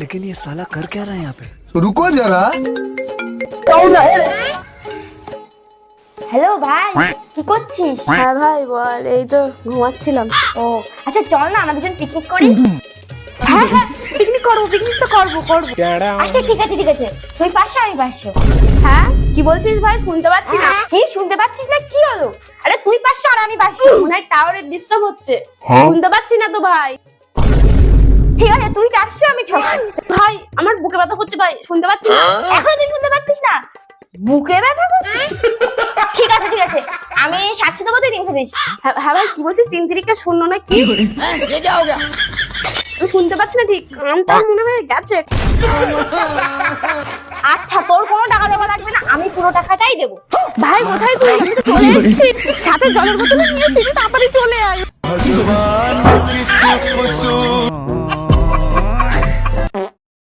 लेकिन ये साला कर क्या रहा है यहाँ पे? रुको जरा। হ্যালো ভাই, কি করছিস? হ্যাঁ ভাই বল, এই তো ঘুমাচ্ছিলাম। ও আচ্ছা, চল না আমরা দুজন পিকনিক করি। হ্যাঁ হ্যাঁ, পিকনিক করবো, পিকনিক তো করবো। আচ্ছা ঠিক আছে ঠিক আছে, তুই 500 আমি 500। হ্যাঁ কি বলছিস ভাই, শুনতে পাচ্ছি না। কি শুনতে পাচ্ছিস না? কি হলো? আরে তুই 500 আর আমি 500। মনে হয় টাওয়ারের ডিস্টার্ব হচ্ছে, শুনতে পাচ্ছি না তো ভাই। ঠিক আছে, তুই 400 আমি 600। ভাই আমার বুকে ব্যথা করছে ভাই, শুনতে পাচ্ছি না। এখন তুই শুনতে পাচ্ছিস না? বুকে ব্যথা করছে? ঠিক আছে ঠিক আছে, আমি 700 দেবো, তুই 300 দিস। হ্যাঁ ভাই, কি বলছিস? 3 তিরিকা শূন্য না কি? আমি শুনতে পাচ্ছি না ঠিক, কানটা মনে হয় গেছে। আচ্ছা, তোর কোনো টাকা দেওয়া লাগবে না, আমি পুরো টাকাটাই দেবো। ভাই কোথায় তুই? আমি তো চলে এসেছি, সাথে জলের বোতল নিয়ে এসেছি, তাড়াতাড়ি চলে আয়।